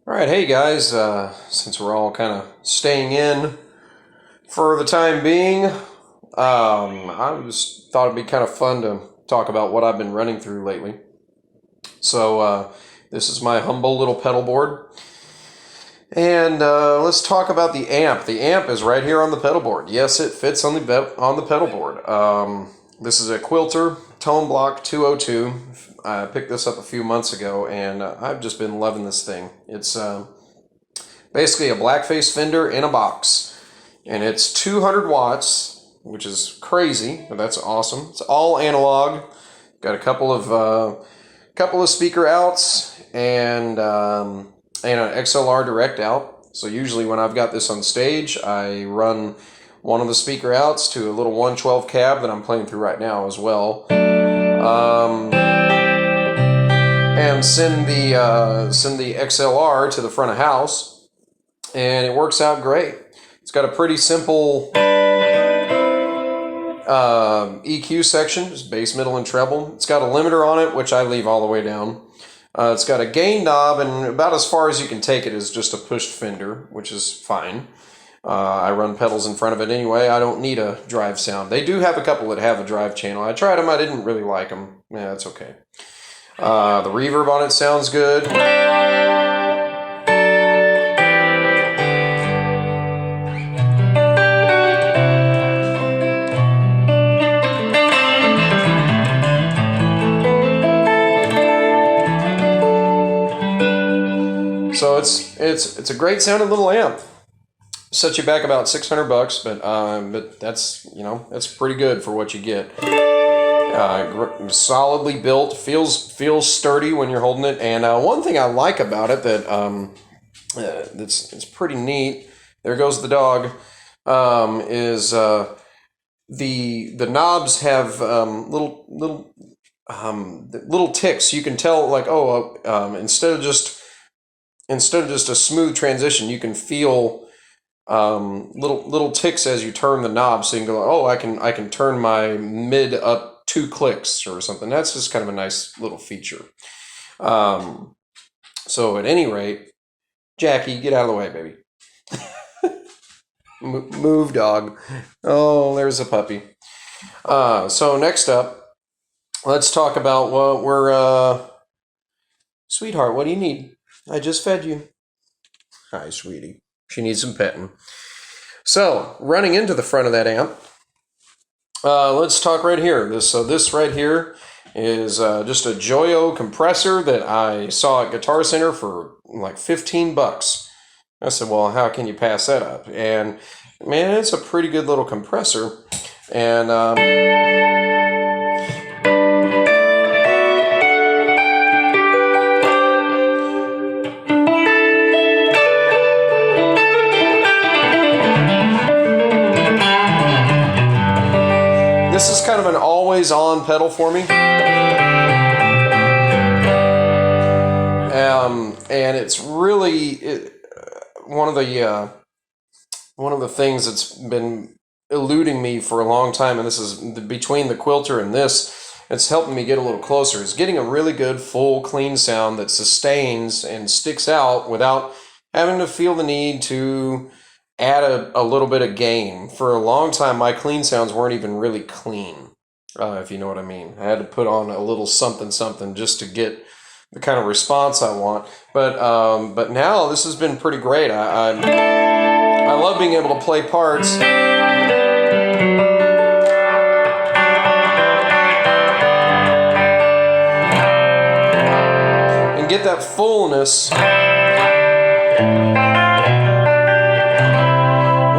Alright, hey guys, since we're all kind of staying in for the time being, I just thought it'd be kind of fun to talk about what I've been running through lately. So, this is my humble little pedal board. And let's talk about the amp. The amp is right here on the pedal board. Yes, it fits on the pedal board. This is a Quilter Tone Block 202. I picked this up a few months ago, and I've just been loving this thing. It's basically a blackface Fender in a box, and it's 200 watts, which is crazy, but that's awesome. It's all analog. Got a couple of speaker outs and an XLR direct out. So usually when I've got this on stage, I run one of the speaker outs to a little 112 cab that I'm playing through right now as well. And send the XLR to the front of house, and it works out great. It's got a pretty simple EQ section, just bass, middle, and treble. It's got a limiter on it, which I leave all the way down. It's got a gain knob, and about as far as you can take it is just a pushed Fender, which is fine. I run pedals in front of it anyway. I don't need a drive sound. They do have a couple that have a drive channel. I tried them. I didn't really like them. Yeah, that's okay. The reverb on it sounds good. So it's a great sounding little amp. Sets you back about $600, but that's pretty good for what you get. Solidly built, feels sturdy when you're holding it. And one thing I like about it that's pretty neat. There goes the dog. Is the knobs have little ticks. You can tell, like, instead of just a smooth transition, you can feel little ticks as you turn the knob. So you can go, I can turn my mid up 2 clicks or something. That's just kind of a nice little feature. So at any rate, Jackie, get out of the way, baby. Move, dog. Oh, there's a puppy. So next up, let's talk about what we're... Sweetheart, what do you need? I just fed you. Hi, sweetie. She needs some petting. So, running into the front of that amp, let's talk right here. This right here is just a Joyo compressor that I saw at Guitar Center for like $15. I said, well, how can you pass that up? And man, it's a pretty good little compressor. And this is kind of an always-on pedal for me. And it's really one of the things that's been eluding me for a long time, and this is between the Quilter and this, it's helping me get a little closer, is getting a really good, full, clean sound that sustains and sticks out without having to feel the need to add a little bit of gain. For a long time, my clean sounds weren't even really clean, if you know what I mean. I had to put on a little something just to get the kind of response I want. But now this has been pretty great. I love being able to play parts and get that fullness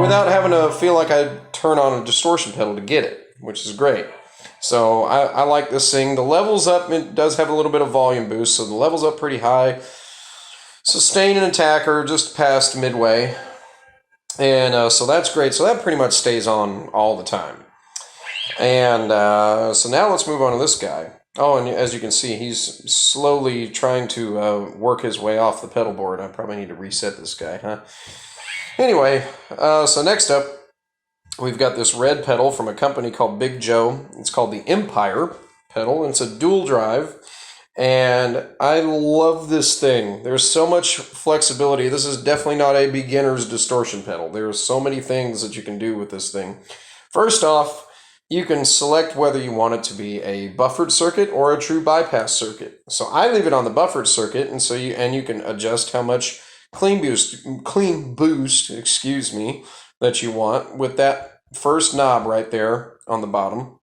without having to feel like I turn on a distortion pedal to get it, which is great. So I like this thing. The level's up. It does have a little bit of volume boost, so the level's up pretty high. Sustain and attack are just past midway. And so that's great. So that pretty much stays on all the time. And so now let's move on to this guy. Oh, and as you can see, he's slowly trying to work his way off the pedal board. I probably need to reset this guy, huh? Anyway, so next up, we've got this red pedal from a company called Big Joe. It's called the Empire pedal, and it's a dual drive. And I love this thing. There's so much flexibility. This is definitely not a beginner's distortion pedal. There's so many things that you can do with this thing. First off, you can select whether you want it to be a buffered circuit or a true bypass circuit. So I leave it on the buffered circuit, and you can adjust how much clean boost, excuse me, that you want with that first knob right there on the bottom.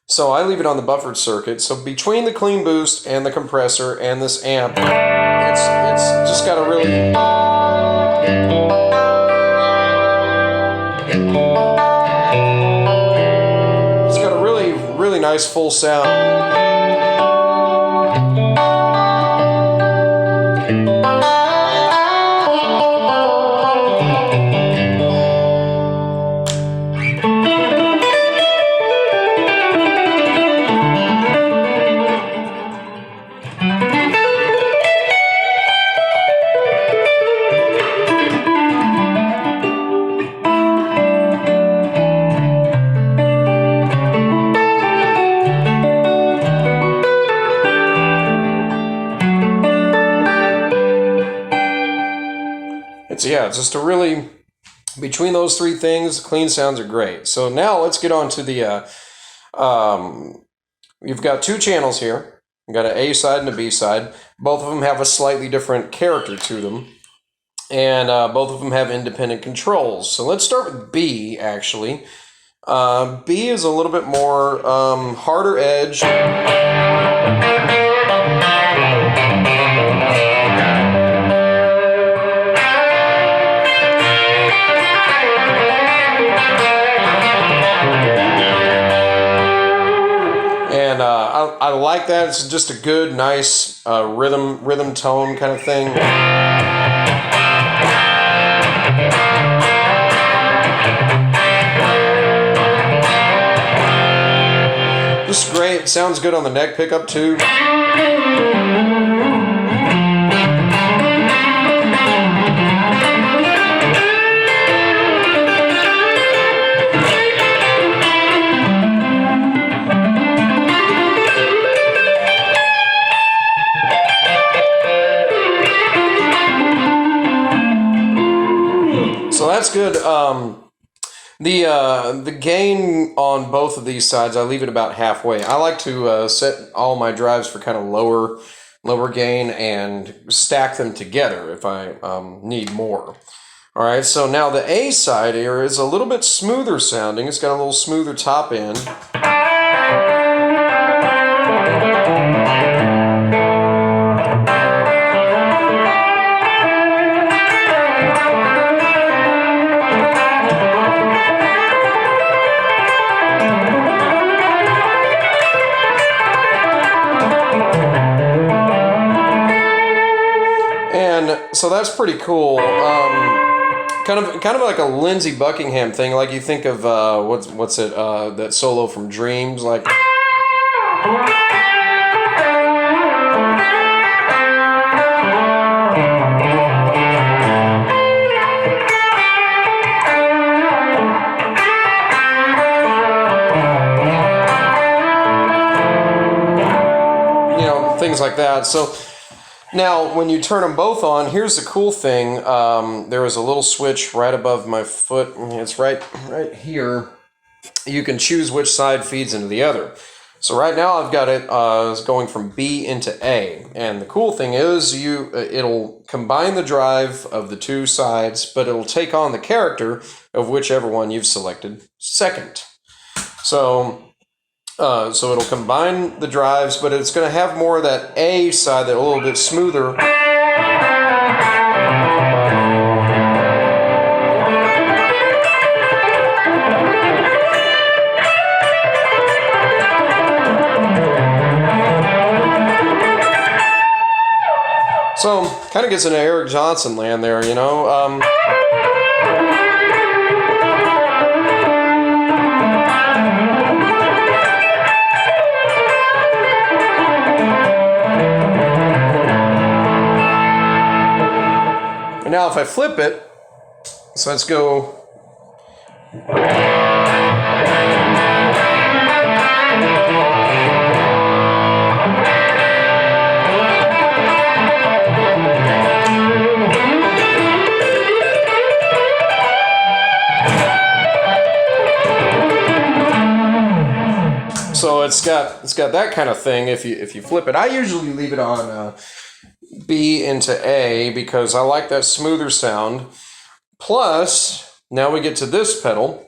So I leave it on the buffered circuit. So between the clean boost and the compressor and this amp, it's just got a really really nice full sound. It's just a really, between those three things, clean sounds are great. So now let's get on to the, you've got two channels here. You've got an A side and a B side. Both of them have a slightly different character to them. And both of them have independent controls. So let's start with B, actually. B is a little bit more harder edge. I like that. It's just a good, nice rhythm tone kind of thing. Just great. It sounds good on the neck pickup too. So that's good. The gain on both of these sides, I leave it about halfway. I like to set all my drives for kind of lower gain and stack them together if I need more. All right, so now the A side here is a little bit smoother sounding. It's got a little smoother top end. So that's pretty cool. Kind of like a Lindsey Buckingham thing. Like you think of what's it? That solo from Dreams, like. You know, things like that. So. Now, when you turn them both on, here's the cool thing. There is a little switch right above my foot. It's right here. You can choose which side feeds into the other. So right now I've got it going from B into A. And the cool thing is it'll combine the drive of the two sides, but it'll take on the character of whichever one you've selected second. So it'll combine the drives, but it's going to have more of that A side, that a little bit smoother. So, kind of gets into Eric Johnson land there, you know. Now if I flip it, so let's go. it's got that kind of thing. If you flip it, I usually leave it on B into A because I like that smoother sound. Plus, now we get to this pedal,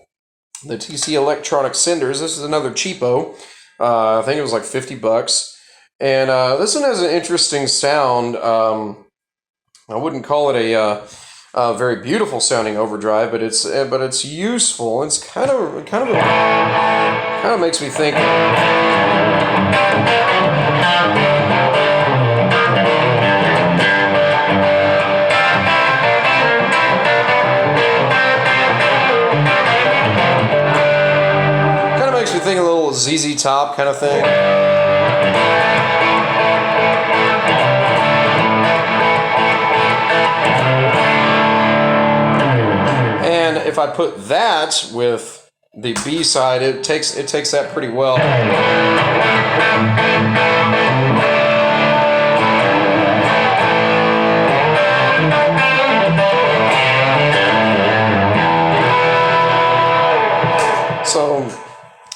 the TC Electronic Cinders. This is another cheapo. I think it was like $50. And this one has an interesting sound. I wouldn't call it a very beautiful sounding overdrive, but it's useful. It's kind of makes me think. Kind of makes me think a little ZZ Top kind of thing. And if I put that with the B side, it takes that pretty well.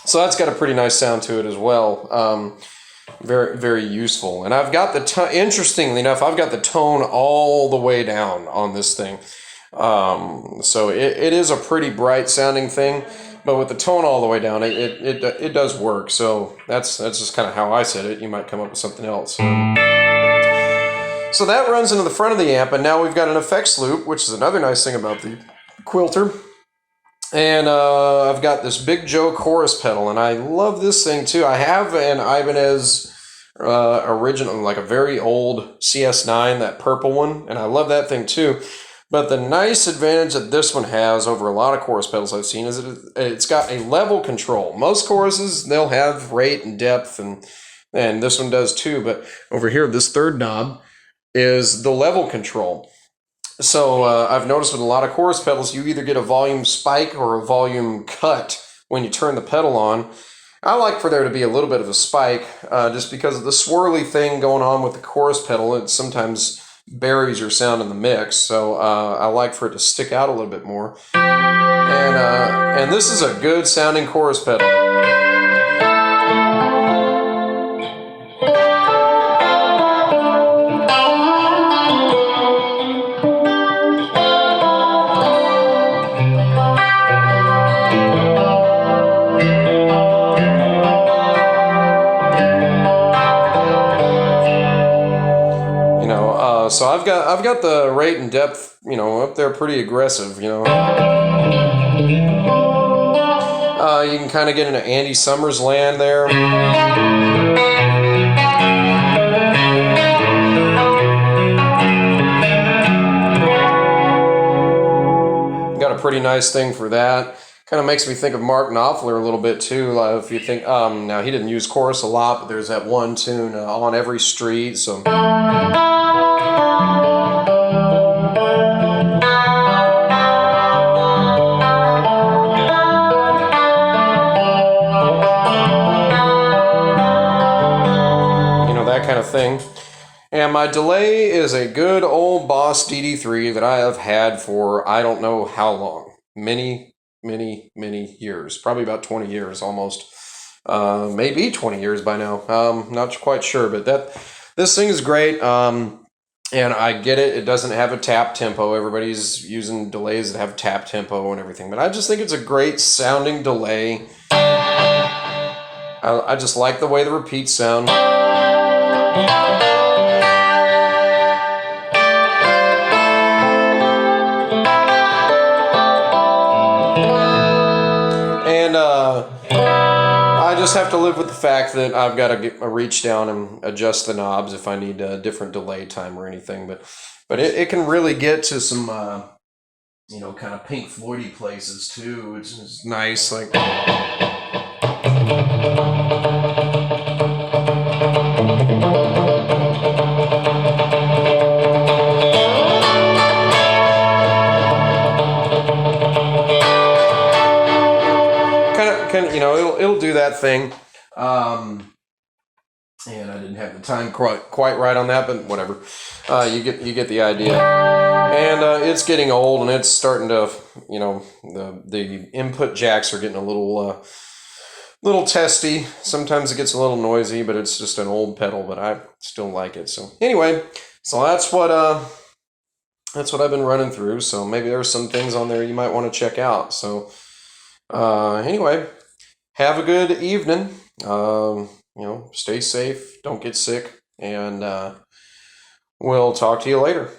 So that's got a pretty nice sound to it as well. Very, very useful. And I've got interestingly enough, I've got the tone all the way down on this thing. So it is a pretty bright sounding thing, but with the tone all the way down, it does work. So that's just kind of how I said it. You might come up with something else. So that runs into the front of the amp, and now we've got an effects loop, which is another nice thing about the Quilter. And I've got this Big Joe chorus pedal, and I love this thing too. I have an Ibanez original, like a very old CS9, that purple one, and I love that thing too. But the nice advantage that this one has over a lot of chorus pedals I've seen is that it's got a level control. Most choruses, they'll have rate and depth, and this one does too. But over here, this third knob is the level control. So I've noticed with a lot of chorus pedals, you either get a volume spike or a volume cut when you turn the pedal on. I like for there to be a little bit of a spike just because of the swirly thing going on with the chorus pedal. It sometimes buries your sound in the mix, so I like for it to stick out a little bit more. And this is a good sounding chorus pedal. So I've got the rate and depth, up there pretty aggressive, You can kind of get into Andy Summers land there. Got a pretty nice thing for that. Kind of makes me think of Mark Knopfler a little bit too. If you think, now he didn't use chorus a lot, but there's that one tune, On Every Street, so. That kind of thing. And my delay is a good old Boss DD3 that I have had for I don't know how long. Many years. Probably about 20 years almost. Maybe 20 years by now. Not quite sure, but this thing is great. And I get it. It doesn't have a tap tempo. Everybody's using delays that have tap tempo and everything. But I just think it's a great sounding delay. I just like the way the repeats sound. And I just have to live with the fact that I've got to reach down and adjust the knobs if I need a different delay time or anything. But it can really get to some kind of Pink Floydy places too. It's nice, like. It'll do that thing. And I didn't have the time quite right on that, but whatever. You get the idea. And it's getting old, and it's starting to, the input jacks are getting a little little testy. Sometimes it gets a little noisy, but it's just an old pedal, but I still like it. So anyway, so that's what I've been running through. So maybe there's some things on there you might want to check out. So anyway, have a good evening. Stay safe, don't get sick, and we'll talk to you later.